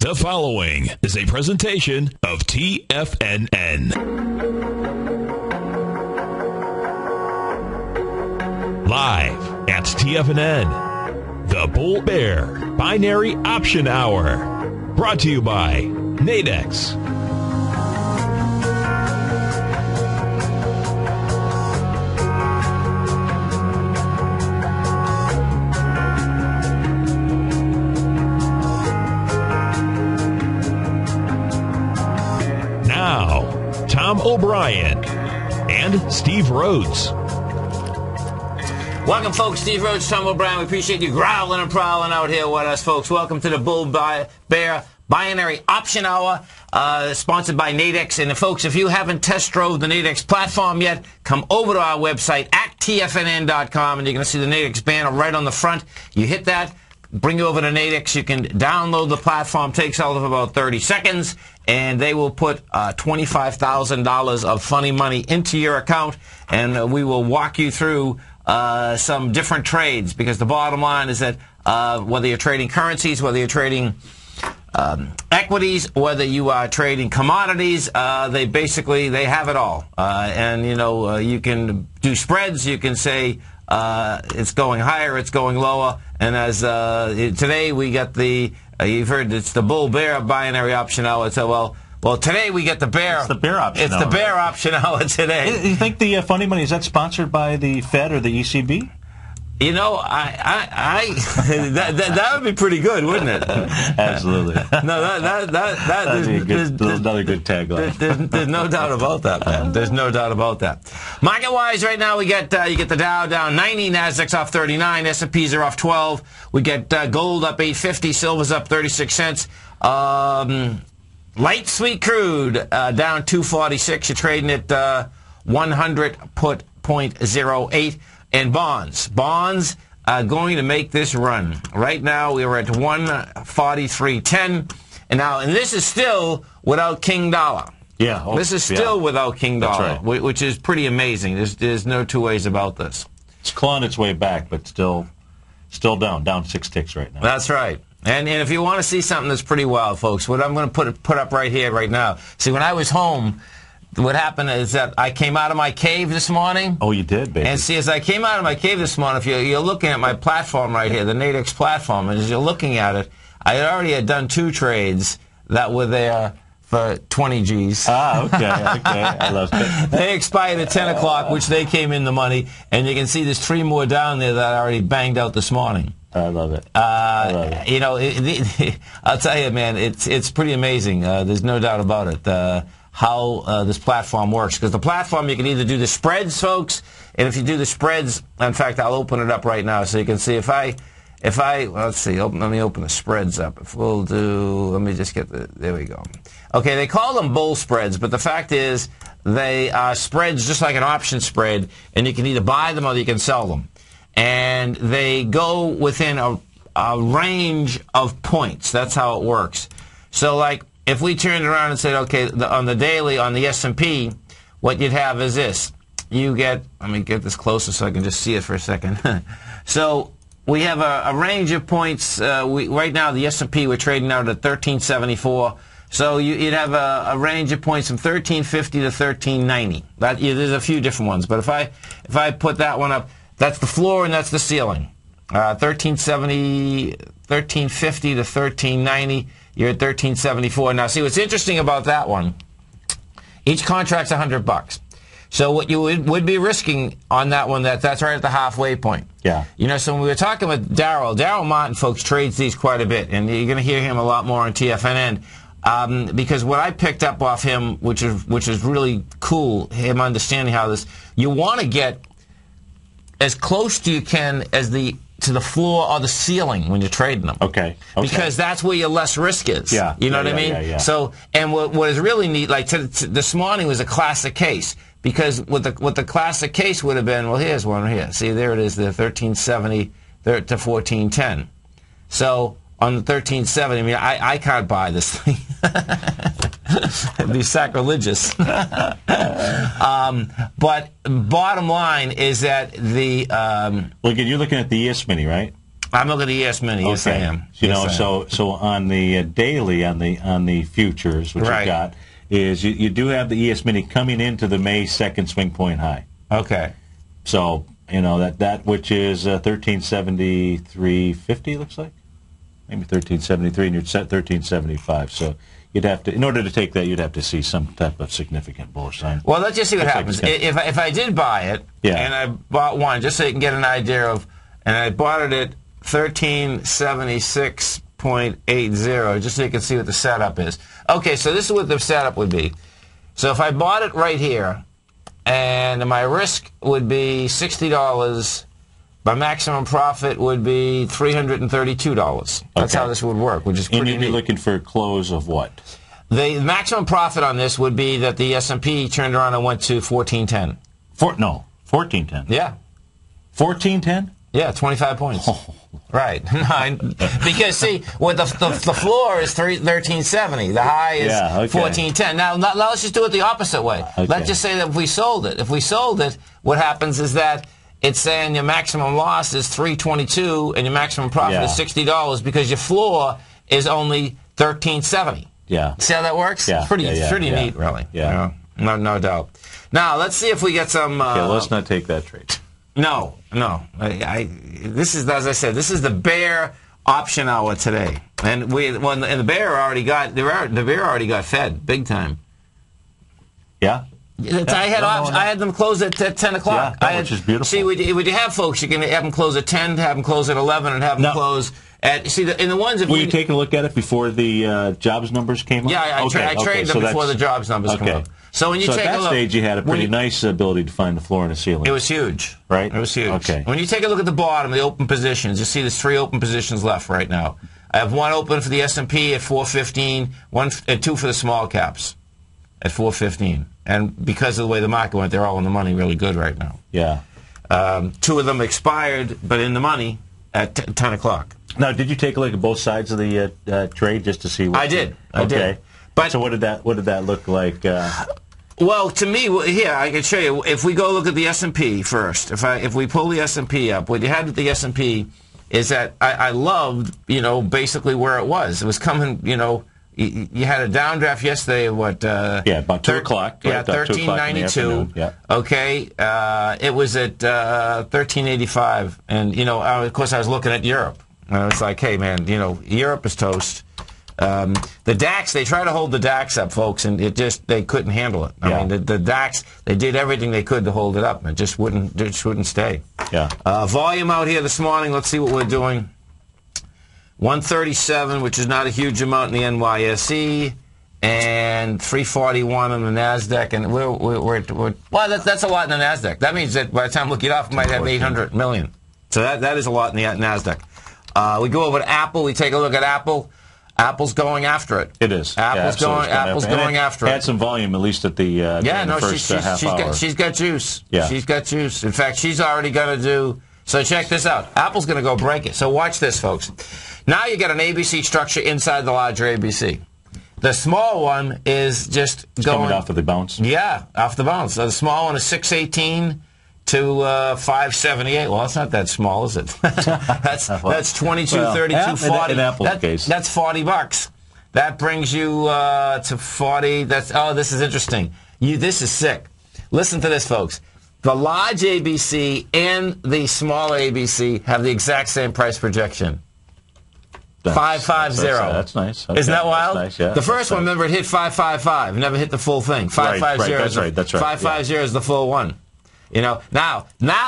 The following is a presentation of TFNN. Live at TFNN, the Bull Bear Binary Option Hour. Brought to you by Nadex. Now, Tom O'Brien and Steve Rhodes. Welcome, folks. Steve Rhodes, Tom O'Brien. We appreciate you growling and prowling out here with us, folks. Welcome to the Bull Bear Binary Option Hour, sponsored by Nadex. And, folks, if you haven't test drove the Nadex platform yet, come over to our website at TFNN.com, and you're going to see the Nadex banner right on the front. You hit that, bring you over to Nadex. You can download the platform. Takes all of about 30 seconds, and they will put $25,000 of funny money into your account, and we will walk you through some different trades, because the bottom line is that whether you're trading currencies, whether you're trading equities, whether you are trading commodities, they have it all. And you can do spreads. You can say it's going higher, it's going lower. And as today we got you've heard it's the Bull Bear Binary Option Hour. So well, today we get the bear. It's the bear option hour. It's the bear option hour today. You think the funny money, is that sponsored by the Fed or the ECB? That would be pretty good, wouldn't it? Absolutely. No, that'd be another good tagline. There's no doubt about that, man. There's no doubt about that. Market-wise, right now we get you get the Dow down 90, Nasdaq's off 39, S&Ps are off 12. We get gold up 850, silver's up 36 cents. Light sweet crude down 246. You're trading at 100.08. And bonds are going to make this run. Right now we are at 143.10, and this is still without King Dollar. Yeah, this is still without King Dollar, right. Which is pretty amazing. There's no two ways about this. It's clawing its way back, but still down 6 ticks right now. That's right. And if you want to see something that's pretty wild, folks, what I'm going to put up right here, right now. See, when I was home, what happened is that I came out of my cave this morning. Oh, you did, baby. And see, as I came out of my cave this morning, if you're looking at my platform right here, the Nadex platform, and as you're looking at it, I already had done 2 trades that were there for 20 G's. Ah, okay. I love it. They expired at 10 o'clock, which they came in the money, and you can see there's 3 more down there that I already banged out this morning. I love it. I'll tell you, man, it's pretty amazing. There's no doubt about it. How this platform works, because the platform, you can either do the spreads, folks, and if you do the spreads, in fact, I'll open it up right now so you can see if I let's see, let me open the spreads up. If we'll do, let me just get there we go. Okay, they call them bull spreads, but the fact is they are spreads just like an option spread, and you can either buy them or you can sell them, and they go within a range of points. That's how it works. So, like, if we turned around and said, okay, on the daily, on the S&P, what you'd have is this. You get, let me get this closer so I can just see it for a second. So we have a range of points. Right now, the S&P, we're trading out at 1374. So you'd have a range of points from 1350 to 1390. There's a few different ones. But if I put that one up, that's the floor and that's the ceiling. 1350 to 1390. You're at 1374. Now, see, what's interesting about that one, each contract's $100. So what you would be risking on that one, that's right at the halfway point. Yeah. So when we were talking with Darryl Martin, folks, trades these quite a bit, and you're going to hear him a lot more on TFNN, because what I picked up off him, which is really cool, him understanding how this, you want to get as close to you can to the floor or the ceiling when you're trading them. Okay. Because that's where your less risk is. Yeah. You know what I mean? Yeah. So, and what is really neat, like this morning was a classic case, because what the classic case would have been, well, here's one here. See, there it is, the 1370 to 1410. So on the 1370, I mean, I can't buy this thing. It'd be sacrilegious. But bottom line is that the look, you're looking at the ES Mini, right? I'm looking at the ES Mini. Yes, I am. You Yes, know, I am. so on the daily, on the futures, which Right. you got, is you do have the ES Mini coming into the May 2nd swing point high. Okay. So, you know, that which is 1373.50, looks like. Maybe 1373, and you're set 1375. So you'd have to, in order to take that, you'd have to see some type of significant bullish sign. Well, let's just see what Looks like happens. it's If I did buy it, Yeah. and I bought one, just so you can get an idea of, and I bought it at 1376.80, just so you can see what the setup is. Okay, so this is what the setup would be. So if I bought it right here, and my risk would be $60, my maximum profit would be $332. That's Okay. how this would work, which is And pretty you'd be neat. looking for a close of what? The maximum profit on this would be that the S&P turned around and went to 1410. 1410. Yeah. 1410? Yeah, 25 points. Right. Because, see, with the floor is 1370. The high is Yeah, okay. 1410. Now, let's just do it the opposite way. Okay. Let's just say that if we sold it, what happens is that it's saying your maximum loss is 322 and your maximum profit is $60 because your floor is only 1370. Yeah. See how that works? Yeah. It's pretty Yeah. neat, really. Yeah. You know? No doubt. Now, let's see if we get some... Yeah, let's not take that trade. No. This is, as I said, this is the bear option hour today, and the bear already got fed big time. Yeah? I had them close at 10 o'clock. Yeah, which is beautiful. See, when you have folks, you can have them close at 10, have them close at 11, and have them close at. See, in the ones. Were you taking a look at it before the jobs numbers came up? Yeah, I traded them before the jobs numbers come up. So when you take at a that look, stage, you had a pretty nice ability to find the floor and the ceiling. It was huge. Right? It was huge. Okay. When you take a look at the bottom, the open positions, you see there's 3 open positions left right now. I have 1 open for the S&P at 415, 2 for the small caps at 415. And because of the way the market went, they're all in the money really good right now. Yeah. 2 of them expired, but in the money at 10 o'clock. Now, did you take a look at both sides of the trade just to see what... I did. I Okay. did. But so what did that look like? Well, to me, here I can show you. If we go look at the S&P first, if we pull the S&P up, what you had with the S&P is that I loved, basically where it was. It was coming, you had a downdraft yesterday of what? About 2 o'clock. Yeah, Right, 1392. Yeah. Okay, it was at 1385, and of course I was looking at Europe. And it's like, hey man, Europe is toast. The DAX, they try to hold the DAX up, folks, and they couldn't handle it. I mean, the DAX, they did everything they could to hold it up, and it just wouldn't stay. Yeah. Volume out here this morning, let's see what we're doing. 137, which is not a huge amount in the NYSE, and 341 on the NASDAQ, and well, that's a lot in the NASDAQ. That means that by the time we look it off, we might have 800 million. So that is a lot in the NASDAQ. We go over to Apple, we take a look at Apple. Apple's going after it. It is. Apple's going after it. Had some volume, at least at the first half hour. She's got juice. Yeah. She's got juice. In fact, she's already going to do... So check this out. Apple's going to go break it. So watch this, folks. Now you got an ABC structure inside the larger ABC. The small one is just coming off of the bounce? Yeah, off the bounce. So the small one is 618 to 578. Well, that's not that small, is it? that's 22, 32, 40. In Apple's case. That's $40. That brings you to 40. This is interesting. This is sick. Listen to this, folks. The large ABC and the small ABC have the exact same price projection. 550. That's nice. Okay. Isn't that wild? That's nice, yeah. The first one, remember, it hit 555. Never hit the full thing. 550. That's right. 550 is the full one. Now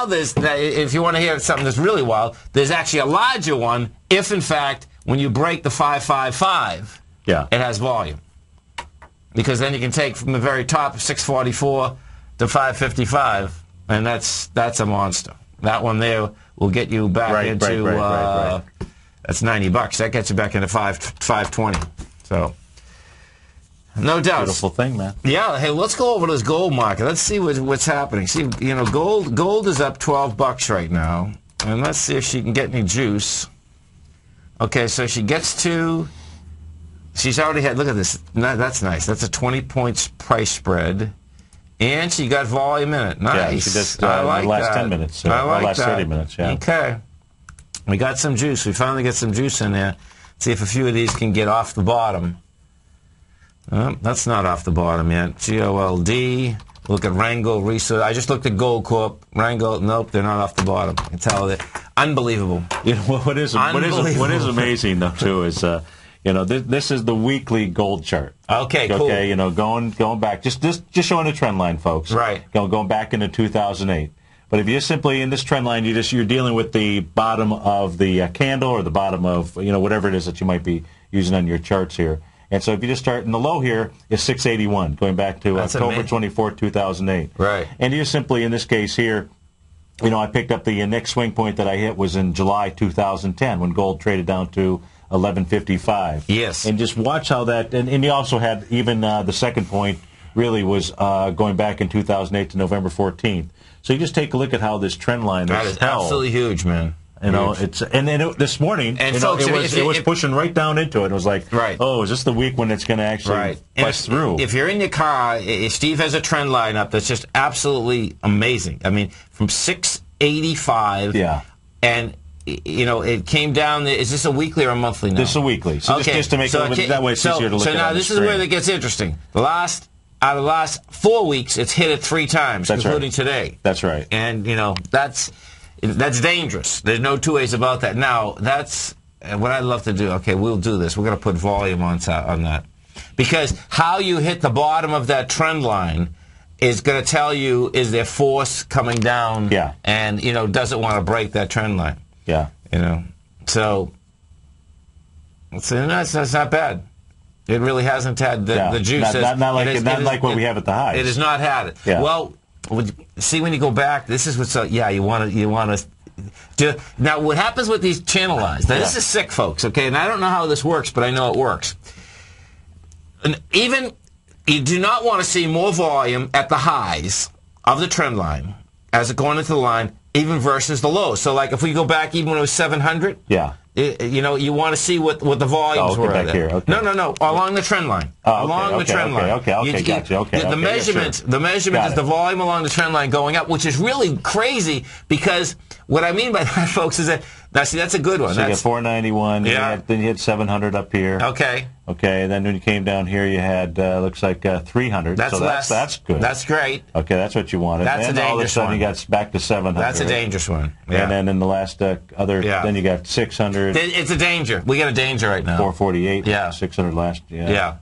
there's, if you want to hear something that's really wild, there's actually a larger one if, in fact, when you break the 555, it has volume. Because then you can take from the very top, 644 to 555, and that's a monster. That one there will get you back into, that's $90. That gets you back into 520. So... No doubt. Beautiful thing, man. Yeah. Hey, let's go over to this gold market. Let's see what's happening. See, gold is up $12 right now, and let's see if she can get any juice. Okay, so she gets to. She's already had. Look at this. That's nice. That's a 20 points price spread, and she got volume in it. Nice. Yeah, she just I like the last that. 10 minutes. I like last that. 30 minutes. Yeah. Okay. We got some juice. We finally get some juice in there. See if a few of these can get off the bottom. That's not off the bottom yet. GOLD. Look at Wrangle Research. I just looked at Gold Corp. Wrangle. Nope, they're not off the bottom. I can tell that. Unbelievable. You know what is amazing though too is this is the weekly gold chart. Okay, cool. Okay, going back, just showing a trend line, folks. Right. Going back into 2008. But if you're simply in this trend line, you're dealing with the bottom of the candle or the bottom of whatever it is that you might be using on your charts here. And so if you just start in the low here is 681, going back to October 24, 2008. Right. And you simply, in this case here, I picked up the next swing point that I hit was in July 2010 when gold traded down to 1155. Yes. And just watch how that, and you also had even the second point really was going back in 2008 to November 14th. So you just take a look at how this trend line is absolutely huge, man. It's this morning, and folks, it was pushing right down into it. It was like, right. Oh, is this the week when it's going to actually bust through? If you're in your car, Steve has a trend line up that's just absolutely amazing. I mean, from 685, and it came down. Is this a weekly or a monthly now? This is a weekly. So okay. just to make it that way, it's easier to look at. So now this is where it gets interesting. Out of the last 4 weeks, it's hit it 3 times, including today. That's right. And that's dangerous. There's no two ways about that. Now, that's what I'd love to do. Okay, we'll do this. We're going to put volume on that. Because how you hit the bottom of that trend line is going to tell you, is there force coming down? Yeah. And, doesn't want to break that trend line. Yeah. So, that's not bad. It really hasn't had the juice. Not like what we have at the highs. It has not had it. Yeah. Well, see, when you go back, this is what's you want to. Now, what happens with these channel lines? Now, this is sick, folks. Okay, and I don't know how this works, but I know it works. And even you do not want to see more volume at the highs of the trend line as it going into the line, even versus the lows. So, like if we go back, even when it was 700. Yeah. You want to see what the volumes were back here. Okay. No, along the trend line. Along the trend line. Okay, gotcha. Okay. The measurement is the volume along the trend line going up, which is really crazy because what I mean by that, folks, is that now see that's a good one. So you got 491. Yeah. Then you had 700 up here. Okay. Okay. Then when you came down here, you had looks like 300. That's less. That's good. That's great. Okay, that's what you wanted. That's and a dangerous one. All of a sudden you got back to 700. That's a dangerous one. Yeah. And then in the last then you got 600. It's a danger. We got a danger right now. 448. Yeah. 600 last. Yeah.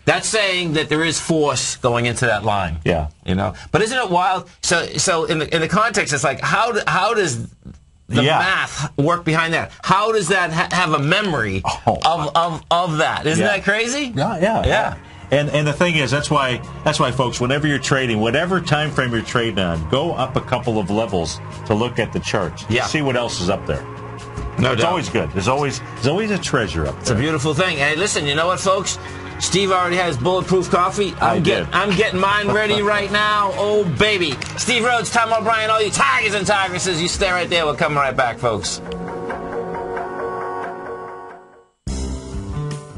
That's saying that there is force going into that line. Yeah. But isn't it wild? So in the context, it's like how does the math work behind that? How does that have a memory of that? Isn't that crazy? Yeah. And the thing is, that's why, folks, whenever you're trading, whatever time frame you're trading on, go up a couple of levels to look at the charts. Yeah. See what else is up there. No doubt. It's always good. There's always a treasure up there. It's a beautiful thing. Hey, listen, you know what, folks? Steve already has bulletproof coffee. I'm getting mine ready right now. Oh, baby. Steve Rhodes, Tom O'Brien, all you tigers and tigresses, you stay right there. We're coming right back, folks.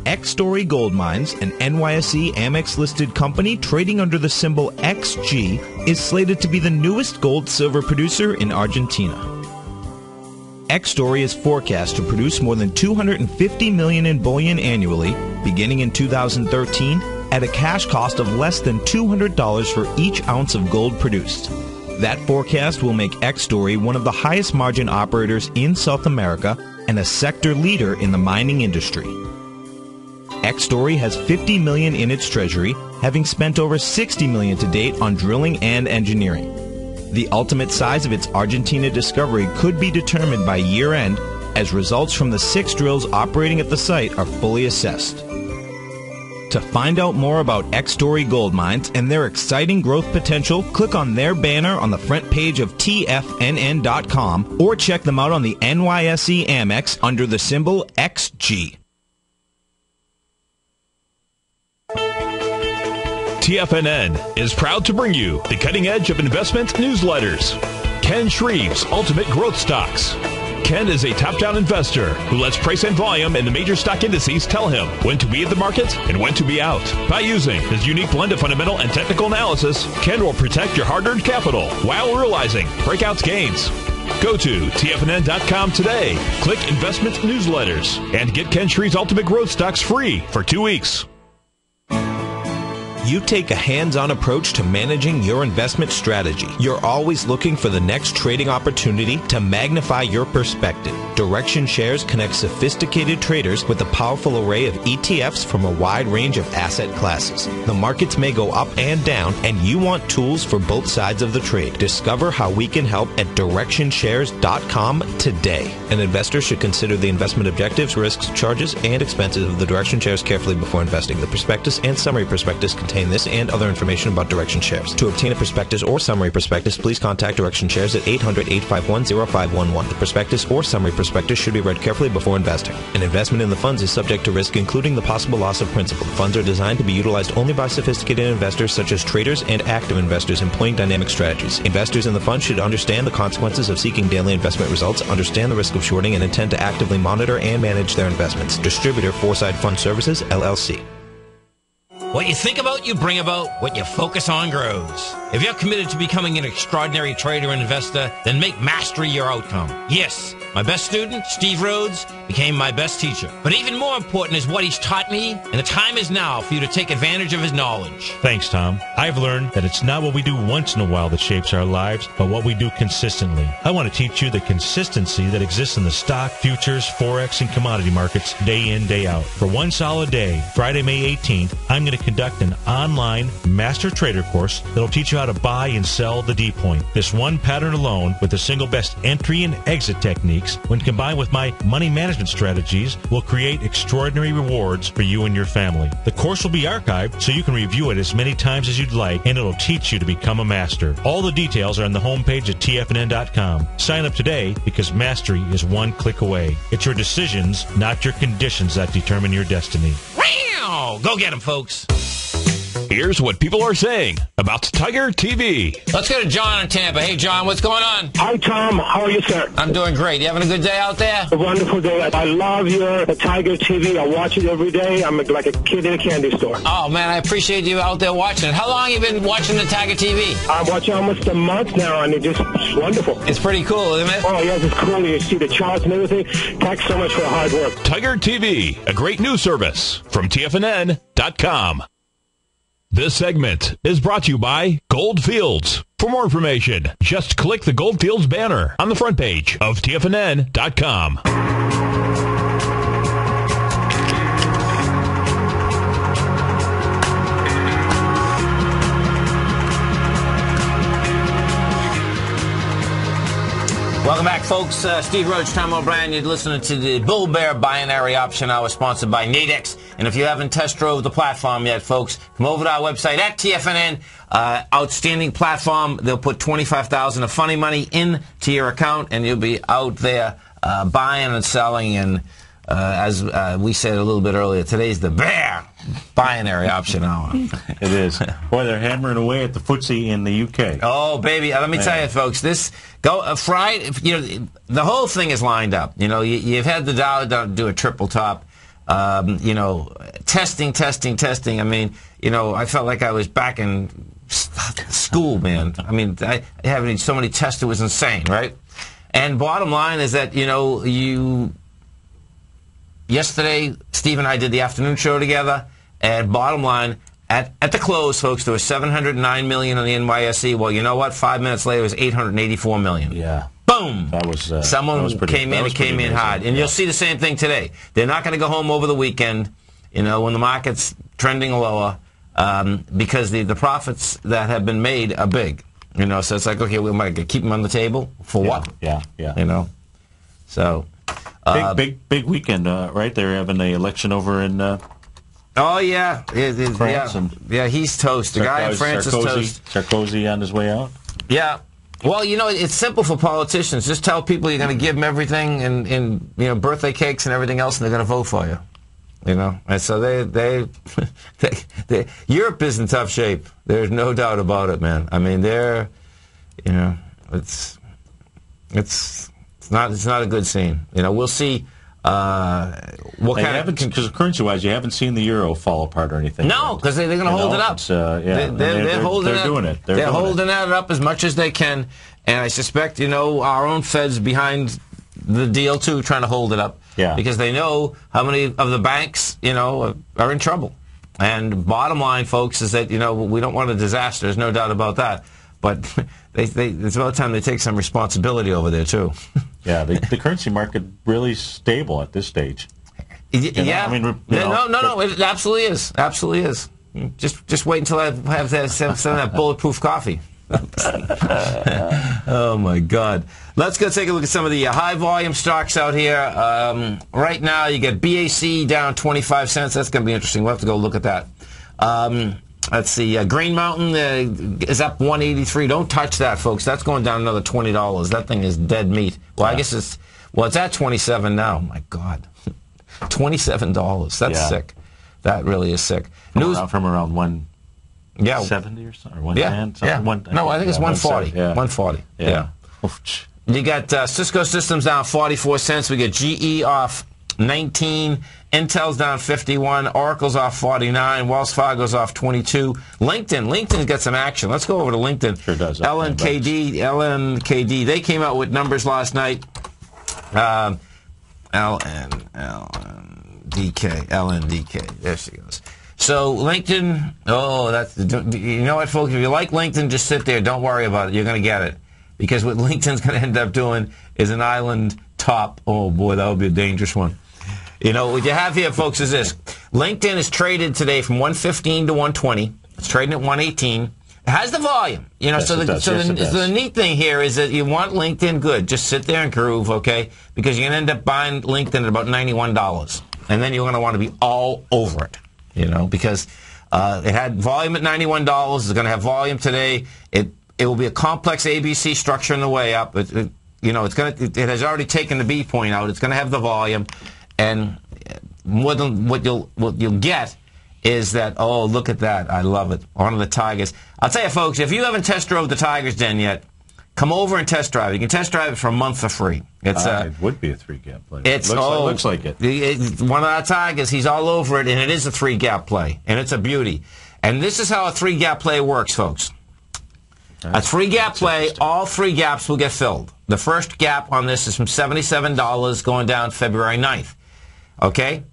X-Story Gold Mines, an NYSE Amex-listed company trading under the symbol XG, is slated to be the newest gold-silver producer in Argentina. X-Story is forecast to produce more than $250 million in bullion annually, beginning in 2013, at a cash cost of less than $200 for each ounce of gold produced. That forecast will make X-Story one of the highest margin operators in South America and a sector leader in the mining industry. X-Story has $50 million in its treasury, having spent over $60 million to date on drilling and engineering. The ultimate size of its Argentina discovery could be determined by year-end as results from the 6 drills operating at the site are fully assessed. To find out more about X-Story Gold Mines and their exciting growth potential, click on their banner on the front page of TFNN.com or check them out on the NYSE Amex under the symbol XG. TFNN is proud to bring you the cutting edge of investment newsletters. Ken Shreve's Ultimate Growth Stocks. Ken is a top-down investor who lets price and volume in the major stock indices tell him when to be in the market and when to be out. By using his unique blend of fundamental and technical analysis, Ken will protect your hard-earned capital while realizing breakout gains. Go to TFNN.com today, click Investment Newsletters, and get Ken Shreve's Ultimate Growth Stocks free for 2 weeks. You take a hands-on approach to managing your investment strategy. You're always looking for the next trading opportunity to magnify your perspective. Direction Shares connects sophisticated traders with a powerful array of ETFs from a wide range of asset classes. The markets may go up and down, and you want tools for both sides of the trade. Discover how we can help at DirectionShares.com today. An investor should consider the investment objectives, risks, charges, and expenses of the Direction Shares carefully before investing. The prospectus and summary prospectus contain this and other information about Direction Shares. To obtain a prospectus or summary prospectus, please contact Direction Shares at 800-851-0511. The prospectus or summary prospectus should be read carefully before investing. An investment in the funds is subject to risk, including the possible loss of principal. The funds are designed to be utilized only by sophisticated investors such as traders and active investors employing dynamic strategies. Investors in the fund should understand the consequences of seeking daily investment results, understand the risk of shorting, and intend to actively monitor and manage their investments. Distributor Foreside Fund Services, LLC. What you think about, you bring about. What you focus on grows. If you're committed to becoming an extraordinary trader and investor, then make mastery your outcome. Yes, my best student, Steve Rhodes, became my best teacher. But even more important is what he's taught me, and the time is now for you to take advantage of his knowledge. Thanks, Tom. I've learned that it's not what we do once in a while that shapes our lives, but what we do consistently. I want to teach you the consistency that exists in the stock, futures, forex, and commodity markets day in, day out. For one solid day, Friday, May 18th, I'm going to conduct an online master trader course that'll teach you how to buy and sell the D point. This one pattern alone, with the single best entry and exit techniques, when combined with my money management strategies, will create extraordinary rewards for you and your family. The course will be archived so you can review it as many times as you'd like, and it'll teach you to become a master. All the details are on the homepage at TFNN.com. Sign up today because mastery is one click away. It's your decisions, not your conditions, that determine your destiny. Wow! Go get him, folks. Here's what people are saying about Tiger TV. Let's go to John in Tampa. Hey, John, what's going on? Hi, Tom. How are you, sir? I'm doing great. You having a good day out there? A wonderful day. I love your Tiger TV. I watch it every day. I'm like a kid in a candy store. Oh, man, I appreciate you out there watching it. How long have you been watching the Tiger TV? I'm watching almost a month now, and it's wonderful. It's pretty cool, isn't it? Oh, yes, it's cool. You see the charts and everything. Thanks so much for the hard work. Tiger TV, a great news service from TFNN.com. This segment is brought to you by Goldfields. For more information, just click the Goldfields banner on the front page of TFNN.com. Welcome back, folks. Steve Rhodes, Tom O'Brien. You're listening to the Bull Bear Binary Option Hour, sponsored by Nadex. And if you haven't test drove the platform yet, folks, come over to our website at TFNN. Outstanding platform. They'll put $25,000 of funny money into your account, and you'll be out there buying and selling. And as we said a little bit earlier, today's the Bear Binary Option Hour. It is. Boy, they're hammering away at the footsie in the UK. Oh, baby. Let me tell you, folks, this Friday, the whole thing is lined up. You've had the dollar do a triple top. Testing. I mean, I felt like I was back in school, man. I mean, having so many tests, it was insane, right? And bottom line is that, yesterday, Steve and I did the afternoon show together, and bottom line, at the close, folks, there was $709 million on the NYSE. Well, you know what? 5 minutes later, it was $884 million. Yeah. Boom! That was someone came in and came in hard, and you'll see the same thing today. They're not going to go home over the weekend, when the market's trending lower, because the profits that have been made are big. So it's like, okay, we might keep them on the table for what? Yeah. So big weekend, right? They're having an election over in. Oh yeah, France. Yeah, he's toast. The guy in France is toast. Sarkozy on his way out. Yeah. Well, it's simple for politicians. Just tell people you're going to give them everything and birthday cakes and everything else, and they're going to vote for you. And so they Europe is in tough shape. There's no doubt about it, man. I mean, they're, it's not a good scene. We'll see. Because currency-wise, you haven't seen the euro fall apart or anything. No, because they're going to hold it up. They're holding it. They're holding it up as much as they can. And I suspect, our own Fed's behind the deal, too, trying to hold it up. Yeah. Because they know how many of the banks, are in trouble. And bottom line, folks, is that, we don't want a disaster. There's no doubt about that. But it's about time they take some responsibility over there, too. Yeah, the currency market really stable at this stage. Yeah. No, it absolutely is. Absolutely is. Just wait until I have some of that bulletproof coffee. Oh, my God. Let's go take a look at some of the high-volume stocks out here. Right now, you get BAC down 25 cents. That's going to be interesting. We'll have to go look at that. Let's see. Green Mountain is up 183. Don't touch that, folks. That's going down another $20. That thing is dead meat. Well, I guess it's at 27 now. My God. $27. That's sick. That really is sick. News from around 170 or something, or 110. Yeah. No, I think it's 140. 140. Yeah. You got Cisco Systems down 44 cents. We get GE off 19. Intel's down 51. Oracle's off 49. Wells Fargo's off 22. LinkedIn's got some action. Let's go over to LinkedIn. Sure does. LNKD. They came out with numbers last night. LNDK. There she goes. So LinkedIn, you know what, folks? If you like LinkedIn, just sit there. Don't worry about it. You're going to get it. Because what LinkedIn's going to end up doing is an island top. Oh, boy, that would be a dangerous one. What you have here, folks, is this. LinkedIn is traded today from 115 to 120. It's trading at 118. It has the volume. So the neat thing here is that you want LinkedIn good. Just sit there and groove, okay? Because you're going to end up buying LinkedIn at about $91. And then you're going to want to be all over it, because it had volume at $91. It's going to have volume today. It will be a complex ABC structure on the way up. It has already taken the B point out. It's going to have the volume. And more than what you'll get is that, oh, look at that. I love it. One of the Tigers. I'll tell you, folks, if you haven't test drove the Tigers Den yet, come over and test drive it. You can test drive it for a month for free. It would be a 3-gap play. It looks like it. One of our Tigers, he's all over it, and it is a 3-gap play, and it's a beauty. And this is how a 3-gap play works, folks. A 3-gap play, all 3 gaps will get filled. The first gap on this is from $77 going down February 9th. Okay?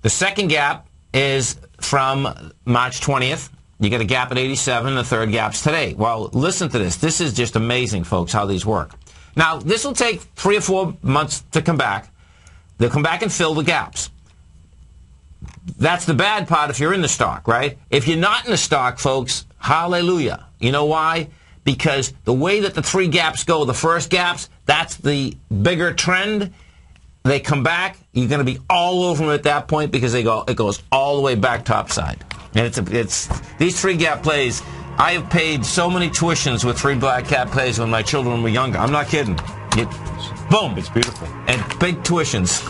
The second gap is from March 20th. You get a gap at 87. The third gap's today. Well, listen to this. This is just amazing, folks, how these work. Now, this will take 3 or 4 months to come back. They'll come back and fill the gaps. That's the bad part if you're in the stock, right? If you're not in the stock, folks, hallelujah. You know why? Because the way that the 3 gaps go, the first gaps, that's the bigger trend. They come back, you're going to be all over them at that point because it goes all the way back topside. And it's these 3-gap plays. I have paid so many tuitions with 3 black cap plays when my children were younger. I'm not kidding. Boom. It's beautiful. And big tuitions.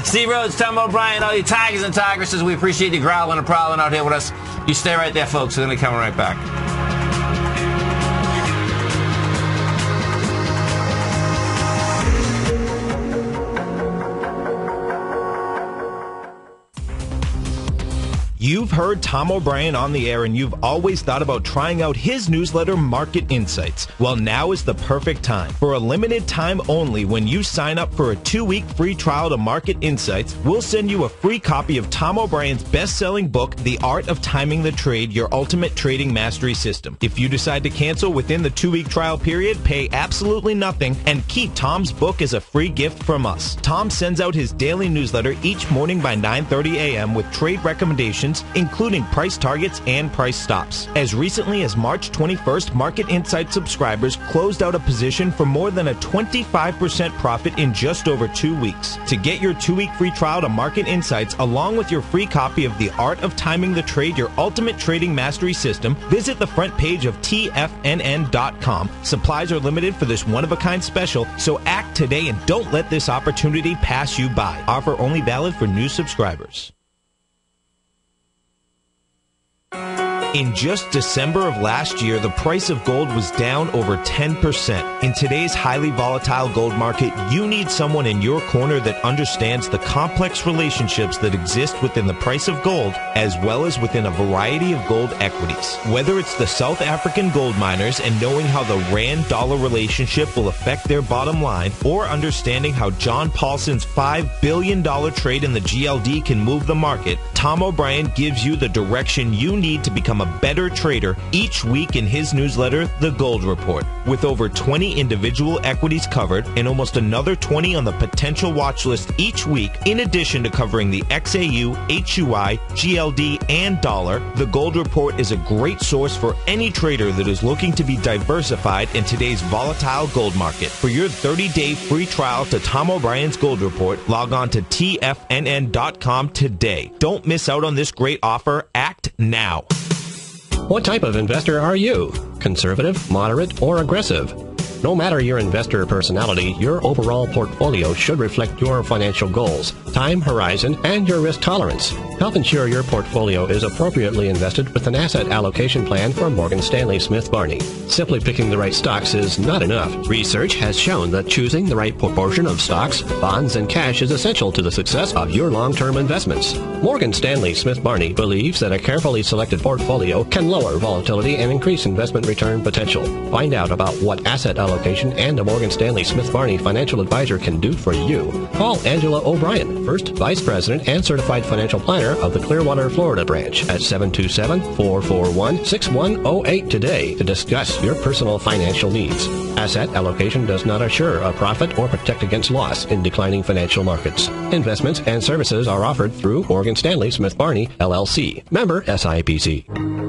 Steve Rhodes, Tom O'Brien, all you Tigers and Tigresses, we appreciate you growling and prowling out here with us. You stay right there, folks. We're going to come right back. You've heard Tom O'Brien on the air, and you've always thought about trying out his newsletter, Market Insights. Well, now is the perfect time. For a limited time only, when you sign up for a 2-week free trial to Market Insights, we'll send you a free copy of Tom O'Brien's best-selling book, The Art of Timing the Trade, Your Ultimate Trading Mastery System. If you decide to cancel within the 2-week trial period, pay absolutely nothing, and keep Tom's book as a free gift from us. Tom sends out his daily newsletter each morning by 9:30 a.m. with trade recommendations, including price targets and price stops. As recently as March 21st, Market Insights subscribers closed out a position for more than a 25% profit in just over 2 weeks. To get your 2-week free trial to Market Insights, along with your free copy of The Art of Timing the Trade, Your Ultimate Trading Mastery System, visit the front page of TFNN.com. Supplies are limited for this one-of-a-kind special, so act today and don't let this opportunity pass you by. Offer only valid for new subscribers. In just December of last year, the price of gold was down over 10%. In today's highly volatile gold market, you need someone in your corner that understands the complex relationships that exist within the price of gold, as well as within a variety of gold equities. Whether it's the South African gold miners and knowing how the rand-dollar relationship will affect their bottom line, or understanding how John Paulson's $5 billion trade in the GLD can move the market, Tom O'Brien gives you the direction you need to become a better trader each week in his newsletter, The Gold Report. With over 20 individual equities covered and almost another 20 on the potential watch list each week, in addition to covering the XAU, HUI, GLD, and dollar, The Gold Report is a great source for any trader that is looking to be diversified in today's volatile gold market. For your 30-day free trial to Tom O'Brien's Gold Report, log on to TFNN.com today. Don't miss out on this great offer. Act now. What type of investor are you? Conservative, moderate, or aggressive? No matter your investor personality, your overall portfolio should reflect your financial goals, time horizon, and your risk tolerance. Help ensure your portfolio is appropriately invested with an asset allocation plan from Morgan Stanley Smith Barney. Simply picking the right stocks is not enough. Research has shown that choosing the right proportion of stocks, bonds, and cash is essential to the success of your long-term investments. Morgan Stanley Smith Barney believes that a carefully selected portfolio can lower volatility and increase investment return potential. Find out about what asset allocation and a Morgan Stanley Smith Barney financial advisor can do for you. Call Angela O'Brien, First Vice President and Certified Financial Planner of the Clearwater, Florida branch at 727-441-6108 today to discuss your personal financial needs. Asset allocation does not assure a profit or protect against loss in declining financial markets. Investments and services are offered through Morgan Stanley Smith Barney, LLC. Member SIPC.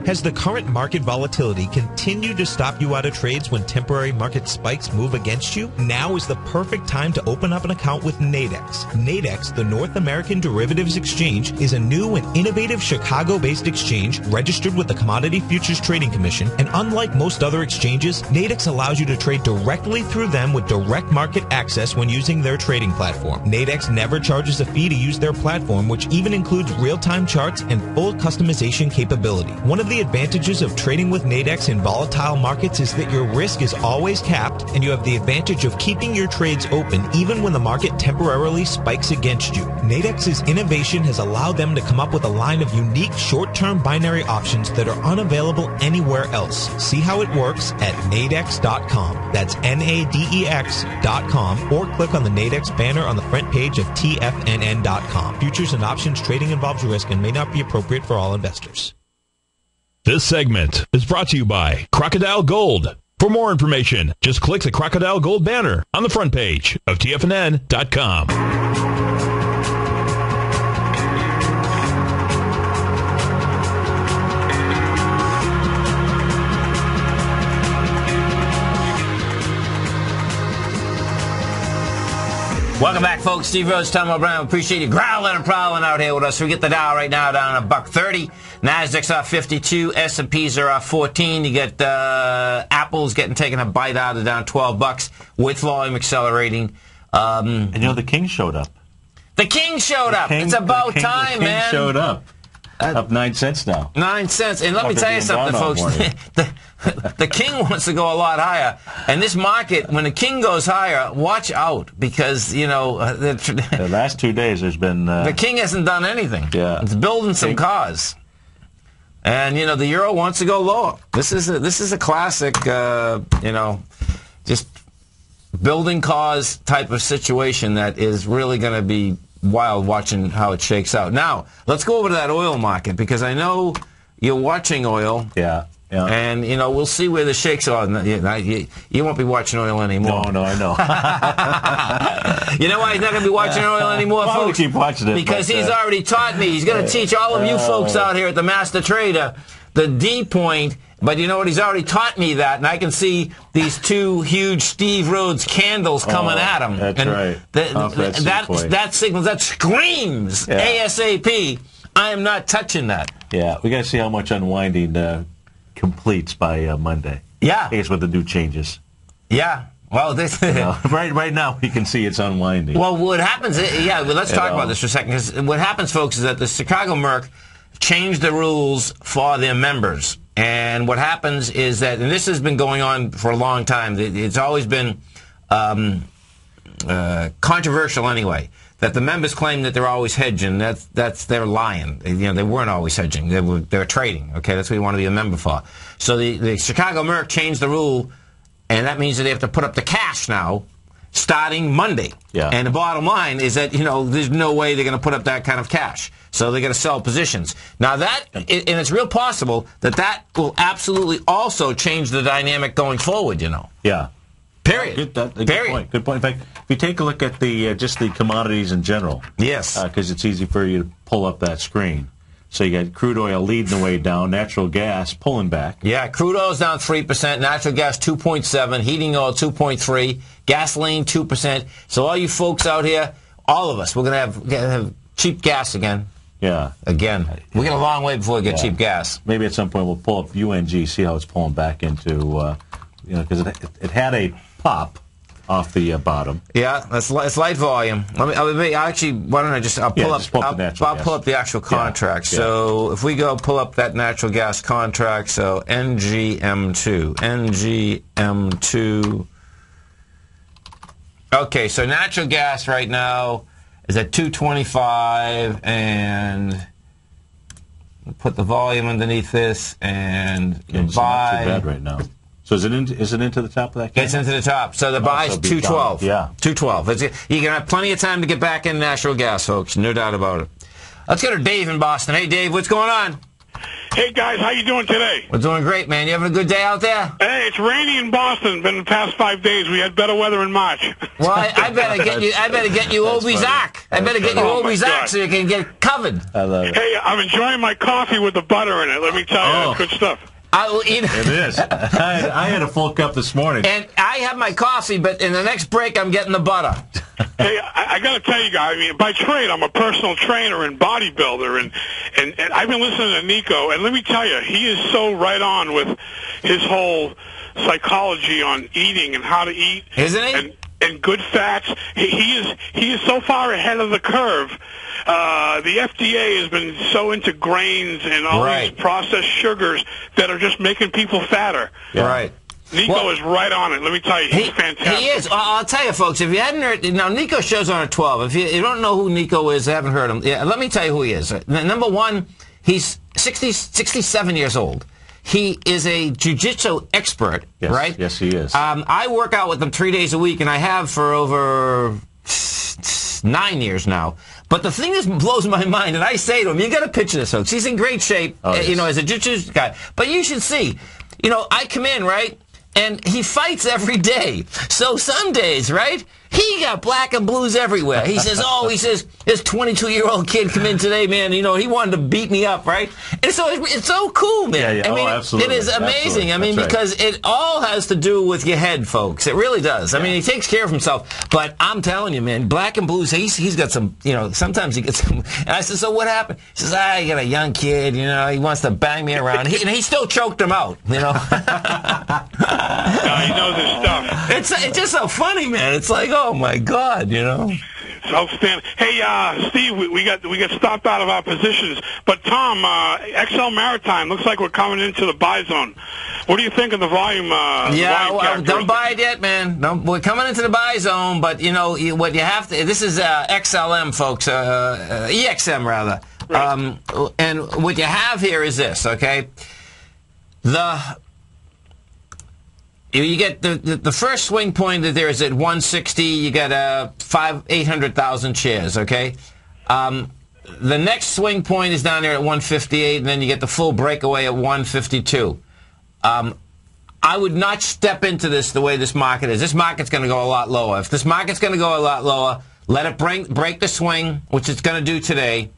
Has the current market volatility continued to stop you out of trades when temporary market spikes move against you? Now is the perfect time to open up an account with Nadex. Nadex, the North American Derivatives Exchange, is a new and innovative Chicago-based exchange registered with the Commodity Futures Trading Commission, and unlike most other exchanges, Nadex allows you to trade directly through them with direct market access when using their trading platform. Nadex never charges a fee to use their platform, which even includes real-time charts and full customization capability. One of the advantages of trading with Nadex in volatile markets is that your risk is always capped, and you have the advantage of keeping your trades open even when the market temporarily spikes against you. Nadex's innovation has allowed them to come up with a line of unique short-term binary options that are unavailable anywhere else. See how it works at nadex.com. That's NADEX.com, or click on the Nadex banner on the front page of TFNN.com. Futures and options trading involves risk and may not be appropriate for all investors. This segment is brought to you by Crocodile Gold. For more information, just click the Crocodile Gold banner on the front page of TFNN.com. Welcome back, folks. Steve Rhodes, Tom O'Brien. Appreciate you growling and prowling out here with us. We get the Dow right now down at $130. Nasdaq's off 52. S&Ps are off 14. You get Apple's getting taken a bite out of down $12 with volume accelerating. And you know, the King showed up. The King showed up. It's about time, man. The King showed up. Up 9 cents now. 9 cents. And let me tell you something, folks. The King wants to go a lot higher. And this market, when the King goes higher, watch out. Because, you know, the last 2 days there's been... the King hasn't done anything. Yeah. It's building some cars. And, you know, the euro wants to go lower. This is a classic, you know, just building cars type of situation that is really going to be wild watching how it shakes out. Now, let's go over to that oil market, because I know you're watching oil. Yeah. Yeah. And, you know, we'll see where the shakes are. You won't be watching oil anymore. No, I know. You know why he's not going to be watching oil anymore, folks? folks? Keep watching it. Because he's already taught me. He's going to teach all of you folks out here at the Master Trader the D point. But you know what? He's already taught me that, and I can see these two huge Steve Rhodes candles coming at him. That's and right. That signals, that screams ASAP. I am not touching that. Yeah, we got to see how much unwinding completes by Monday. Yeah. I guess with the new changes. Yeah. Well, this right now we can see it's unwinding. Well, what happens? Let's talk about this for a second. Because what happens, folks, is that the Chicago Merc changed the rules for their members. And what happens is that, and this has been going on for a long time, it's always been controversial anyway, that the members claim that they're always hedging. They're lying. They weren't always hedging. They were trading. Okay, that's what you want to be a member for. So the Chicago Merc changed the rule, and that means that they have to put up the cash now, starting Monday. Yeah. And the bottom line is that there's no way they're going to put up that kind of cash. So they're going to sell positions. Now and it's real possible that will absolutely also change the dynamic going forward. Yeah. Period. Good point. Good point. In fact, if you take a look at just the commodities in general, yes, because it's easy for you to pull up that screen. So you got crude oil leading the way down, natural gas pulling back. Yeah, crude oil is down 3%, natural gas 2.7, heating oil 2.3, gasoline 2%. So all you folks out here, all of us, we're going to have cheap gas again. Yeah. Again. We got a long way before we get cheap gas. Maybe at some point we'll pull up UNG, see how it's pulling back into, because it had a pop off the bottom. Yeah, it's light volume. Why don't I just pull up the actual contract. Yeah. So if we go pull up that natural gas contract, so NGM2. Okay, so natural gas right now is at 225, and put the volume underneath this, and buy. It's not too bad right now. So is it into the top of that candle? It's into the top. So the buy is 212. Yeah. 212. You're going to have plenty of time to get back in natural gas, folks. No doubt about it. Let's go to Dave in Boston. Hey, Dave, what's going on? Hey, guys, how you doing today? We're doing great, man. You having a good day out there? Hey, it's rainy in Boston. Been the past 5 days. We had better weather in March. Well, I better get you. I better get you Obi-Zak. I better get you Obi-Zak so you can get covered. I love it. Hey, I'm enjoying my coffee with the butter in it. Let me tell you, that's good stuff. I will eat it. It is. I had a full cup this morning. And I have my coffee, but in the next break, I'm getting the butter. Hey, I got to tell you guys, by trade, I'm a personal trainer and bodybuilder, and I've been listening to Nico, and let me tell you, he is so right on with his whole psychology on eating and how to eat. Isn't he? And good fats. He is so far ahead of the curve. The FDA has been so into grains and all these processed sugars that are just making people fatter. Yeah. Right. Nico is right on it. Let me tell you, he's fantastic. He is. I'll tell you, folks, if you hadn't heard, now Nico shows on at 12. If you don't know who Nico is, haven't heard him, let me tell you who he is. Number one, he's 67 years old. He is a jiu-jitsu expert, right? Yes, he is. I work out with him 3 days a week, and I have for over 9 years now. But the thing that blows my mind, and I say to him, you got to picture this, folks. He's in great shape, as a jiu-jitsu guy. But you should see, I come in, right? And he fights every day. So some days, right, he got black and blues everywhere. He says, this 22-year-old kid come in today, man, he wanted to beat me up, right? And so it's so cool, man. Yeah. Absolutely. It is amazing. Absolutely. Because it all has to do with your head, folks. It really does. Yeah. He takes care of himself. But I'm telling you, man, black and blues, he's got some, sometimes he gets some. And I said, so what happened? He says, I got a young kid, he wants to bang me around. And he still choked him out, No, he knows his stuff. It's just so funny, man. It's like, oh my God, It's outstanding. Hey, Steve, we got stopped out of our positions, but Tom, XL Maritime looks like we're coming into the buy zone. What do you think of the volume? Don't buy it yet, man. No, we're coming into the buy zone, but what you have to. This is XLM, folks. EXM rather. Right. And what you have here is this, okay? You get the first swing point that there is at 160. You got 800,000 shares. Okay. The next swing point is down there at 158, and then you get the full breakaway at 152. I would not step into this the way this market is. This market's going to go a lot lower. If this market's going to go a lot lower, let it break the swing, which it's going to do today,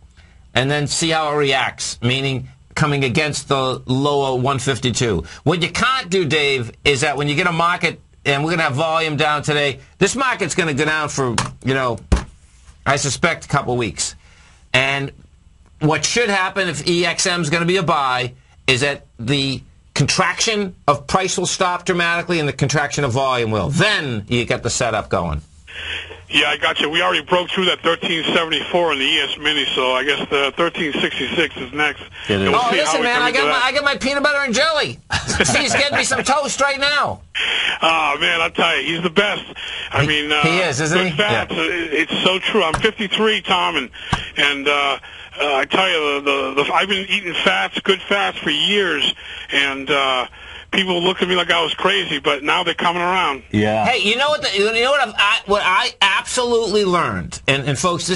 and then see how it reacts. Meaning, coming against the lower 152. What you can't do, Dave, is that when you get a market, and we're going to have volume down today, this market's going to go down for, I suspect a couple weeks. And what should happen if EXM is going to be a buy is that the contraction of price will stop dramatically and the contraction of volume will. Then you get the setup going. Yeah, I got you. We already broke through that 1374 in the ES Mini, so I guess the 1366 is next. Oh, listen, man, I got my peanut butter and jelly. Steve's getting me some toast right now. Oh, man, I'll tell you, he's the best. I mean, he is, isn't he? Fats, it's so true. I'm 53, Tom, and I tell you, I've been eating good fats for years, and people looked at me like I was crazy, but now they're coming around. Yeah. Hey, you know what? What I absolutely learned, and folks,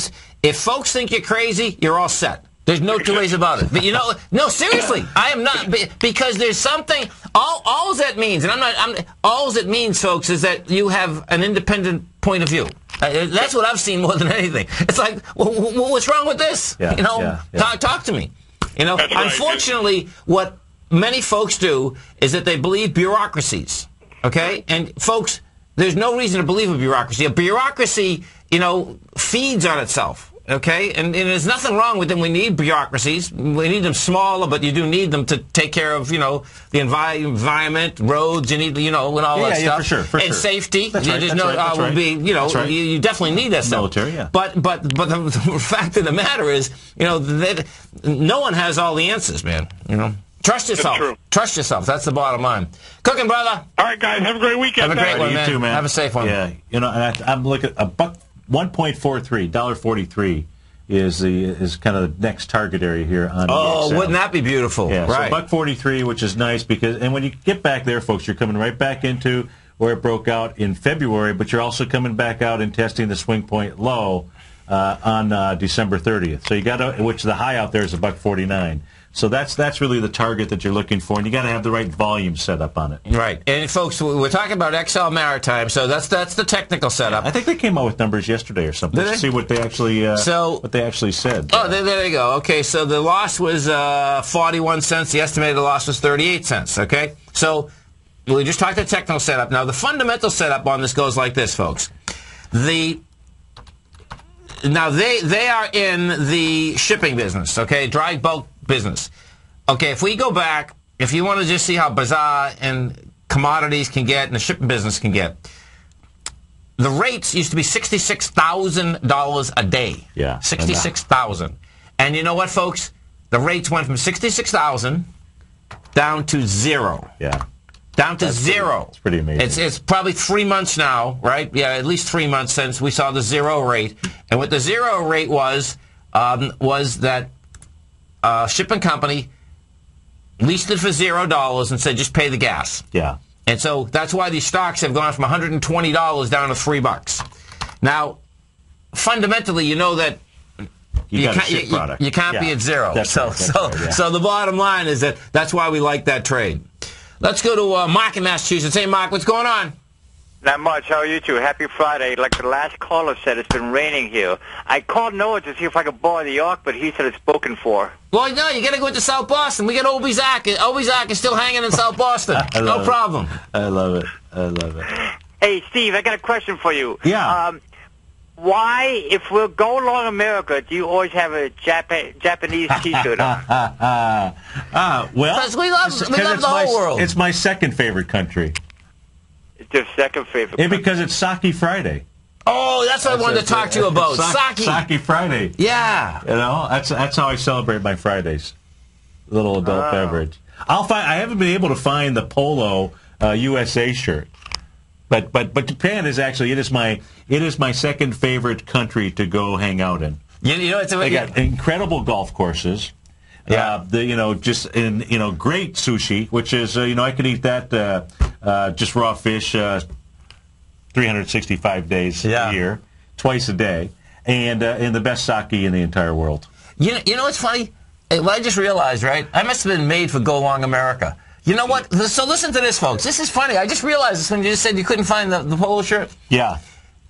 if folks think you're crazy, you're all set. There's no two ways about it. But no, seriously, I am not, because there's something. All that means, and all that means, folks, is that you have an independent point of view. That's what I've seen more than anything. It's like, what's wrong with this? Yeah, Talk to me. That's right. Unfortunately, what many folks do is that they believe bureaucracies, okay? And folks, there's no reason to believe a bureaucracy. A bureaucracy, feeds on itself, okay? And there's nothing wrong with them. We need bureaucracies. We need them smaller, but you do need them to take care of, the environment, roads, you need, and all that stuff. Yeah, for sure. And safety. That's right. You definitely need that stuff. Military, yeah. But the fact of the matter is, that no one has all the answers, man, Trust yourself. That's true. Trust yourself. That's the bottom line. Cooking, brother. All right, guys. Have a great weekend. Have a great one, You man. too, man. Have a safe one. Yeah. And I'm looking at $1.43, $1.43 is kind of the next target area here on Oh, EXL. wouldn't that be beautiful? Yeah. Right. So $1.43, which is nice and when you get back there, folks, you're coming right back into where it broke out in February, but you're also coming back out and testing the swing point low on December 30th. So you got to, which the high out there is $1.49. So that's really the target that you're looking for, and you got to have the right volume set up on it. Right. And folks, we're talking about XL Maritime, so that's the technical setup. I think they came out with numbers yesterday or something to see what they actually said. Oh, there you go. Okay, so the loss was 41 cents. The estimated loss was 38 cents. Okay, so we just talked the technical setup. Now the fundamental setup on this goes like this, folks. Now they are in the shipping business. Okay, dry bulk business. Okay, if we go back, if you want to just see how bizarre and commodities can get and the shipping business can get, the rates used to be $66,000 a day. Yeah. $66,000. And you know what, folks? The rates went from $66,000 down to zero. Yeah. Down to zero. It's pretty amazing. It's probably 3 months now, right? Yeah, at least 3 months since we saw the zero rate. And what the zero rate was that shipping company leased it for $0 and said just pay the gas. Yeah. And so that's why these stocks have gone from $120 down to $3. Now, fundamentally, you know that you can't be at zero. So the bottom line is that's why we like that trade. Let's go to Mark in Massachusetts. Hey, Mark, what's going on? Not much. How are you two? Happy Friday. Like the last caller said, it's been raining here. I called Noah to see if I could borrow the York, but he said it's spoken for. Well, no, you got to go into South Boston. We got Obi Zach. Obi Zach is still hanging in South Boston. No problem. I love it. Hey, Steve, I got a question for you. Yeah. Why, if we'll go along America, do you always have a Japanese T-shirt on? Well, because we love the whole world. It's my second favorite country. It's your second favorite. And because it's Sake Friday. Oh, that's what I wanted to talk to you about. Sake Friday. Yeah. That's how I celebrate my Fridays. Little adult beverage. I haven't been able to find the Polo USA shirt. But Japan is actually it is my second favorite country to go hang out in. They got incredible golf courses. Yeah. Great sushi, which is I could eat that just raw fish 365 days a year, twice a day, and the best sake in the entire world. You know what's funny? What I just realized, right? I must have been made for Go Long America. You know what? So listen to this, folks. This is funny. I just realized this when you just said you couldn't find the polo shirt. Yeah.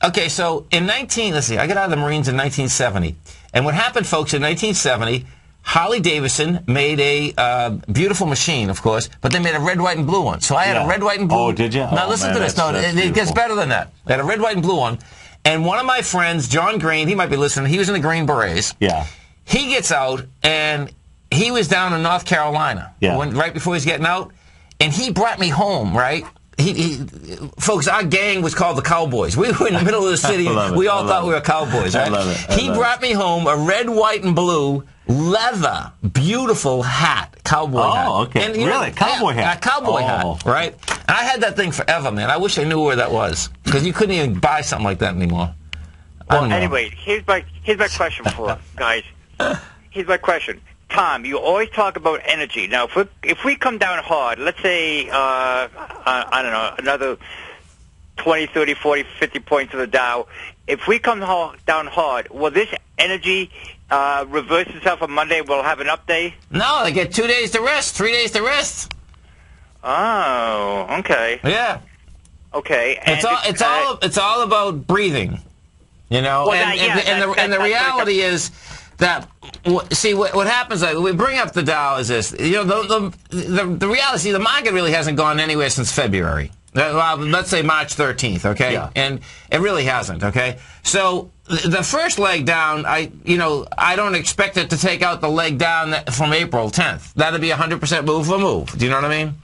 Okay, so I got out of the Marines in 1970. And what happened, folks, in 1970, Harley Davidson made a beautiful machine, of course, but they made a red, white, and blue one. So I had a red, white, and blue. Oh, did you? Now listen to this. No, it gets better than that. I had a red, white, and blue one. And one of my friends, John Green, he might be listening, he was in the Green Berets. Yeah. He gets out, and he was down in North Carolina right before he was getting out, and he brought me home, right, folks, our gang was called the Cowboys. We were in the middle of the city. We all thought we were cowboys, right? I love it. He brought me home a red, white, and blue leather, beautiful hat, cowboy hat. Oh, okay. And, really? Cowboy hat? A cowboy hat, right? And I had that thing forever, man. I wish I knew where that was, because you couldn't even buy something like that anymore. Well, anyway, here's my question for guys. Here's my question. Tom, you always talk about energy. Now, if we come down hard, let's say, I don't know, another 20, 30, 40, 50 points of the Dow, if we come down hard, will this energy reverse itself on Monday? We'll have an up day? No, they get 2 days to rest, 3 days to rest. Oh, okay. Yeah. Okay. And it's all about breathing, you know. Well, and the reality is that, see, what happens, we bring up the Dow is this, you know, the reality, the market really hasn't gone anywhere since February. Well, let's say March 13th, okay? Yeah. And it really hasn't, okay? So the first leg down, I don't expect it to take out the leg down from April 10th. That'd be 100% move for move. Do you know what I mean?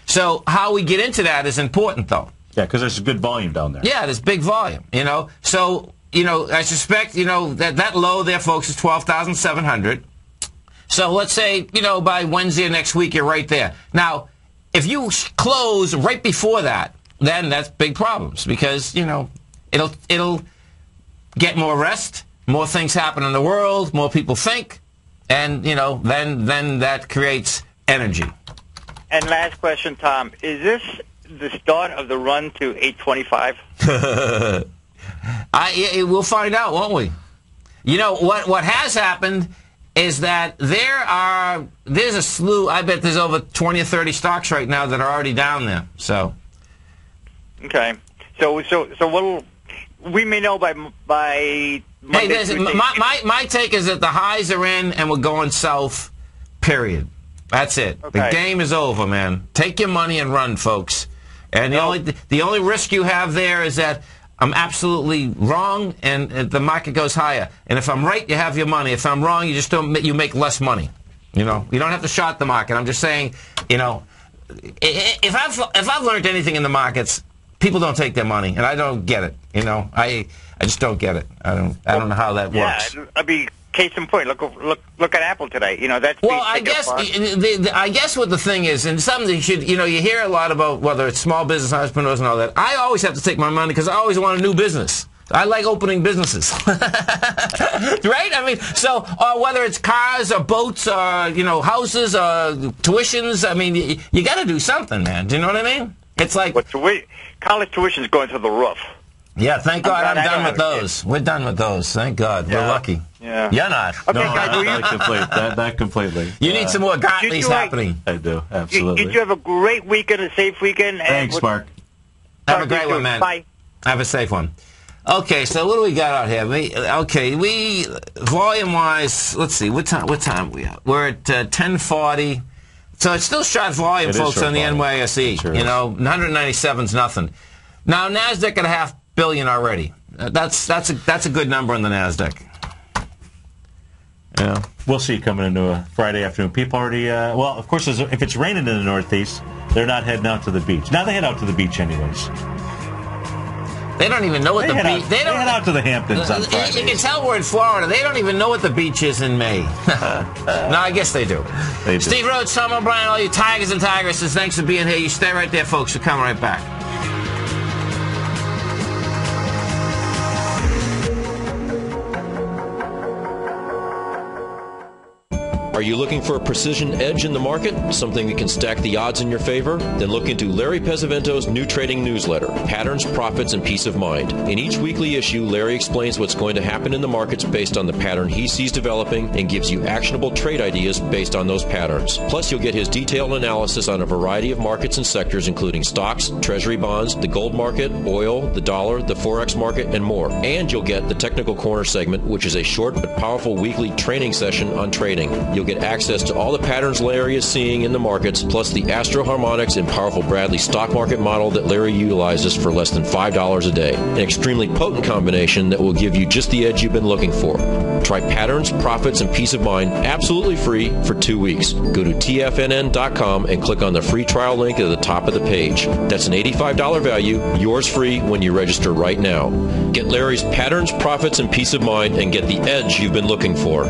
So how we get into that is important, though. Yeah, because there's good volume down there. Yeah, there's big volume, you know. So, you know, I suspect, you know, that low there, folks, is 12,700. So let's say, you know, by Wednesday of next week, you're right there. Now, if you close right before that, then that's big problems, because, you know, it'll get more rest, more things happen in the world, more people think, and, you know, then that creates energy. And last question, Tom, is this the start of the run to 825? We'll find out, won't we? You know, what has happened is that there's a slew, I bet there's over 20 or 30 stocks right now that are already down there. So. Okay. So we may know by Monday, hey, my take is that the highs are in and we're going south, period. That's it. Okay. The game is over, man. Take your money and run, folks. And the only risk you have there is that I'm absolutely wrong, and the market goes higher. And if I'm right, you have your money. If I'm wrong, you make less money. You know, you don't have to short the market. I'm just saying, you know, if I've learned anything in the markets, people don't take their money, and I don't get it. You know, I just don't get it. I don't know how that works. Yeah, I'd be case in point. Look at Apple today. You know, that's well. I guess what the thing is, and something you should, you know, you hear a lot about whether it's small business entrepreneurs and all that. I always have to take my money because I always want a new business. I like opening businesses, right? I mean, so whether it's cars or boats or, you know, houses or tuitions, I mean, you got to do something, man. Do you know what I mean? It's like college tuition is going to the roof. Yeah, thank God I'm done with those. We're done with those. Thank God. Yeah. We're lucky. Yeah. You're not. Okay, no, guys, that completely. You need some more Gottlys happening. I do, absolutely. You have a great weekend, a safe weekend. Thanks, Mark. Have a great one, man. Bye. Have a safe one. Okay, so what do we got out here? We volume-wise, let's see, what time are we at? We're at 10:40. So it's still short volume, folks, on the NYSE. Sure, you know, 197's nothing. Now, NASDAQ at $500 million already. That's a good number on the NASDAQ. Yeah, we'll see coming into a Friday afternoon. People already, well, of course, if it's raining in the Northeast, they're not heading out to the beach. Now they head out to the beach anyways. They don't even know what the beach. They head out to the Hamptons on Fridays. You can tell we're in Florida. They don't even know what the beach is in May. No, I guess they do. They do. Steve Rhodes, Tom O'Brien, all you Tigers and Tigresses, thanks for being here. You stay right there, folks. We're coming right back. Are you looking for a precision edge in the market? Something that can stack the odds in your favor? Then look into Larry Pesavento's new trading newsletter, Patterns, Profits, and Peace of Mind. In each weekly issue, Larry explains what's going to happen in the markets based on the pattern he sees developing and gives you actionable trade ideas based on those patterns. Plus, you'll get his detailed analysis on a variety of markets and sectors, including stocks, treasury bonds, the gold market, oil, the dollar, the forex market, and more. And you'll get the Technical Corner segment, which is a short but powerful weekly training session on trading. You'll you'll get access to all the patterns Larry is seeing in the markets, plus the Astro Harmonics and powerful Bradley stock market model that Larry utilizes for less than $5 a day. An extremely potent combination that will give you just the edge you've been looking for. Try patterns, profits, and peace of mind absolutely free for 2 weeks. Go to TFNN.com and click on the free trial link at the top of the page. That's an $85 value, yours free when you register right now. Get Larry's patterns, profits, and peace of mind and get the edge you've been looking for.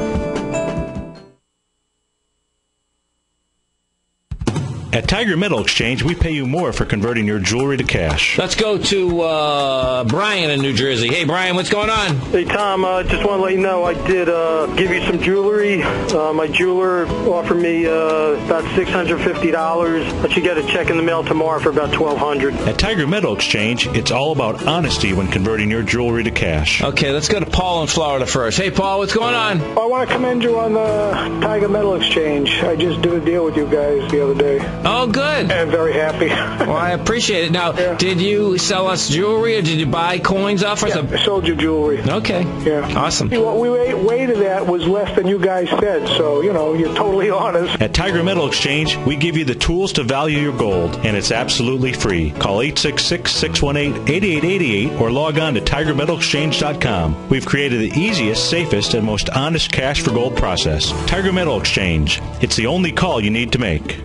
At Tiger Metal Exchange, we pay you more for converting your jewelry to cash. Let's go to Brian in New Jersey. Hey, Brian, what's going on? Hey, Tom, just want to let you know I did give you some jewelry. My jeweler offered me about $650, but you get a check in the mail tomorrow for about $1,200. At Tiger Metal Exchange, it's all about honesty when converting your jewelry to cash. Okay, let's go to Paul in Florida first. Hey, Paul, what's going on? I want to commend you on the Tiger Metal Exchange. I just did a deal with you guys the other day. Oh, good. I'm very happy. Well, I appreciate it. Now, Did you sell us jewelry or did you buy coins off us? I sold you jewelry. Okay. Yeah. Awesome. What we weighted at was less than you guys said, so, you're totally honest. At Tiger Metal Exchange, we give you the tools to value your gold, and it's absolutely free. Call 866-618-8888 or log on to TigerMetalExchange.com. We've created the easiest, safest, and most honest cash for gold process. Tiger Metal Exchange. It's the only call you need to make.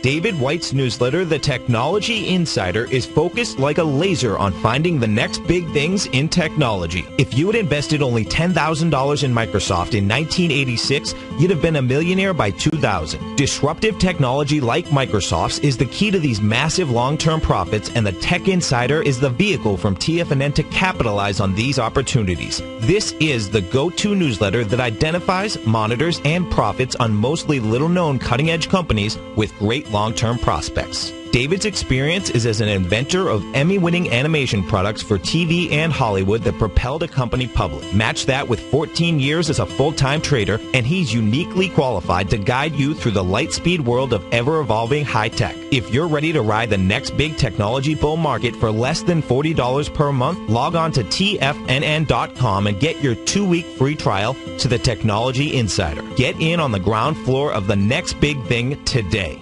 David White's newsletter, The Technology Insider, is focused like a laser on finding the next big things in technology. If you had invested only $10,000 in Microsoft in 1986, you'd have been a millionaire by 2000. Disruptive technology like Microsoft's is the key to these massive long-term profits, and the Tech Insider is the vehicle from TFNN to capitalize on these opportunities. This is the go-to newsletter that identifies, monitors, and profits on mostly little-known cutting-edge companies with great long-term prospects. David's experience is as an inventor of Emmy-winning animation products for TV and Hollywood that propelled a company public. Match that with 14 years as a full-time trader, and he's uniquely qualified to guide you through the light-speed world of ever-evolving high-tech. If you're ready to ride the next big technology bull market for less than $40 per month, log on to TFNN.com and get your 2-week free trial to the Technology Insider. Get in on the ground floor of the next big thing today.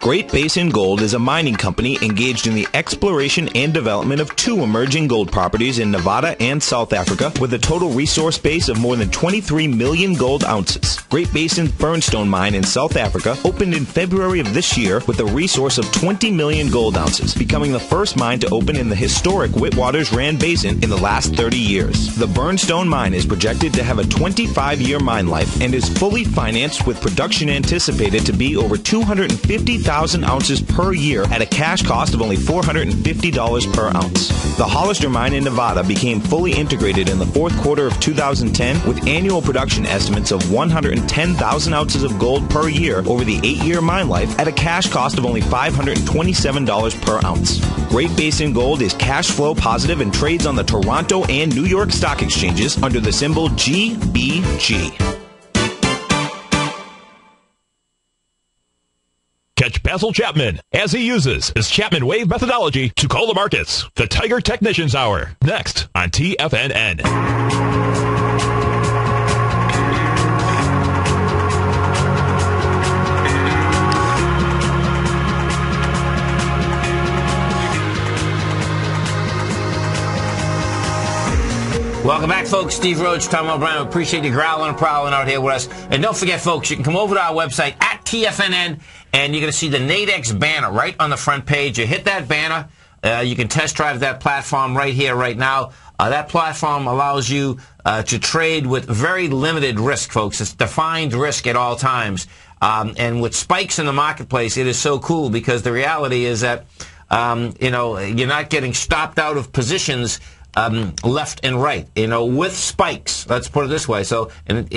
Great Basin Gold is a mining company engaged in the exploration and development of 2 emerging gold properties in Nevada and South Africa with a total resource base of more than 23 million gold ounces. Great Basin's Burnstone mine in South Africa opened in February of this year with a resource of 20 million gold ounces, becoming the first mine to open in the historic Witwatersrand Rand Basin in the last 30 years. The Burnstone mine is projected to have a 25-year mine life and is fully financed with production anticipated to be over 250,000 ounces per year at a cash cost of only $450 per ounce. The Hollister mine in Nevada became fully integrated in the 4th quarter of 2010 with annual production estimates of 110,000 ounces of gold per year over the 8-year mine life at a cash cost of only $527 per ounce. Great Basin Gold is cash flow positive and trades on the Toronto and New York stock exchanges under the symbol GBG. Catch Basil Chapman as he uses his Chapman Wave methodology to call the markets. The Tiger Technicians Hour, next on TFNN. Welcome back, folks. Steve Rhodes, Tom O'Brien. We appreciate you growling and prowling out here with us. And don't forget, folks, you can come over to our website at TFNN, and you're going to see the Nadex banner right on the front page. You hit that banner. You can test drive that platform right here, right now. That platform allows you to trade with very limited risk, folks. It's defined risk at all times. And with spikes in the marketplace, it is so cool because the reality is that, you're not getting stopped out of positions left and right, with spikes. Let's put it this way. So in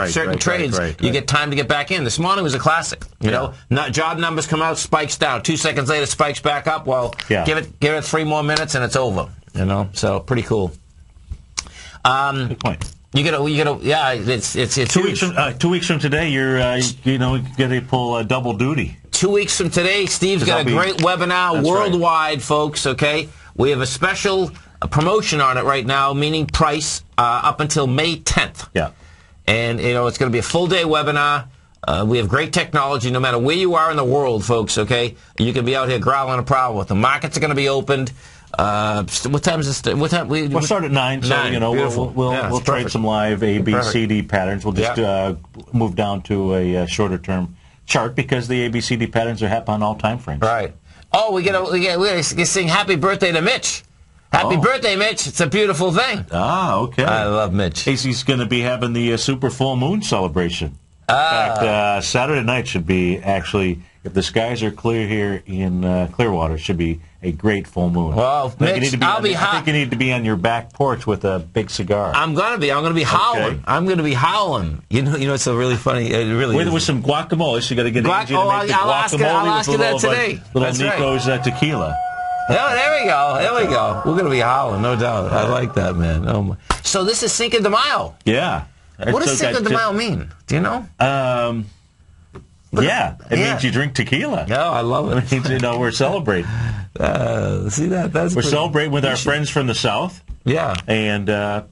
certain trades, you get time to get back in. This morning was a classic. Job numbers come out, spikes down. 2 seconds later, spikes back up. Well, give it 3 more minutes and it's over. So pretty cool. Good point. It's 2 weeks from 2 weeks from today. You're going to pull double duty. 2 weeks from today, Steve's got a great webinar worldwide, folks. Okay, we have a special promotion on it right now, meaning price up until May 10th. Yeah. And, it's going to be a full-day webinar. We have great technology no matter where you are in the world, folks, okay? You can be out here growling a problem with. The markets are going to be opened. What time is this? What time? We'll start at 9, so, we'll trade some live A, B, C, D patterns. We'll just move down to a shorter-term chart because the A, B, C, D patterns are on all time frames. Right. Oh, we got to sing happy birthday to Mitch. Happy birthday, Mitch. It's a beautiful thing. Ah, okay. I love Mitch. He's going to be having the super full moon celebration. In fact, Saturday night should be actually, if the skies are clear here in Clearwater, should be a great full moon. Well, Mitch, I think you need to be on your back porch with a big cigar. I'm going to be howling. Okay. I'm going to be howling. It's a really funny. It really with some guacamole. So you got to get Angie to make the I'll ask you that today. Little Nico's tequila. Oh, there we go. There we go. We're going to be howling, no doubt. I like that, man. Oh my. So this is Cinco de Mayo. Yeah. What does Cinco de Mayo mean? Do you know? It means you drink tequila. No, I love it. It means, we're celebrating. See that? We're celebrating with our friends from the South. Yeah. And, I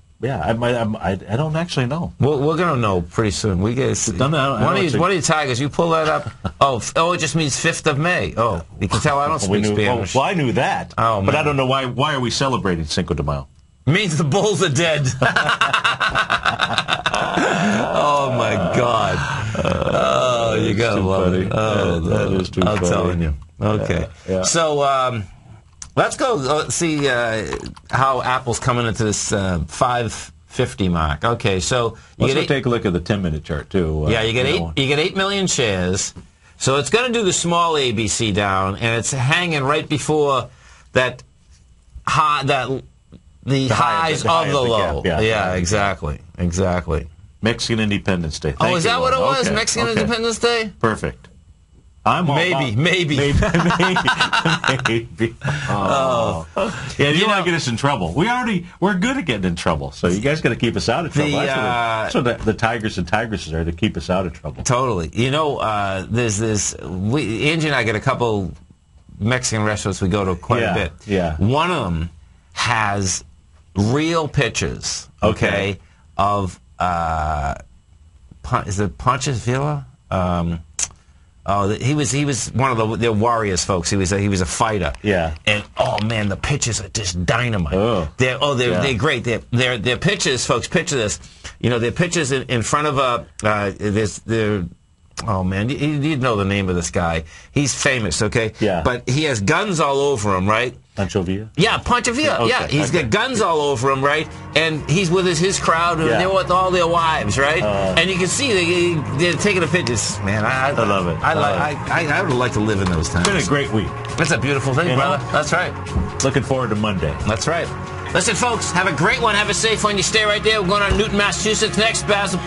don't actually know. We're going to know pretty soon. We get one of you tigers, you pull that up. It just means 5th of May. Oh, you can tell I don't speak Spanish. Well, I knew that. Oh, man. But I don't know why are we celebrating Cinco de Mayo? Means the bulls are dead. Oh, my God. Oh, you got to love it. Oh, that is too funny. I'm telling you. Okay. Yeah. So, let's go see how Apple's coming into this 550 mark. Okay, so let's take a look at the 10-minute chart too. You get 8 million shares. So it's going to do the small ABC down, and it's hanging right before the highs of the low. Yeah, exactly. Mexican Independence Day. Is that what it was? Okay. Mexican Independence Day? Perfect. Maybe. Maybe. Oh. Yeah, you don't want to get us in trouble. We're good at getting in trouble, so you guys got to keep us out of trouble. That's what the Tigers and Tigresses are, to keep us out of trouble. Totally. There's this. Angie and I get a couple Mexican restaurants we go to quite a bit. Yeah. One of them has real pictures. Okay. Of is it Ponches Villa? He was one of the Warriors folks. He was a fighter. Yeah. And man, the pitches are just dynamite. They're great. They're pitches, folks. Picture this. They're pitches in front of oh man, you'd know the name of this guy. He's famous, okay? Yeah. But he has guns all over him, right? Pancho Villa? Yeah, Pancho Villa. Yeah, he's got guns all over him, right? And he's with his crowd, and they're with all their wives, right? And you can see they're taking the pictures. Man, I love it. I would like to live in those times. It's been a great week. That's a beautiful thing, brother. That's right. Looking forward to Monday. That's right. Listen, folks, have a great one. Have a safe one. You stay right there. We're going on Newton, Massachusetts next. Basil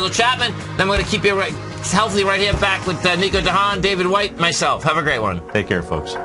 Chapman. Then we're going to keep you healthy right here back with Nico DeHaan, David White, myself. Have a great one. Take care, folks.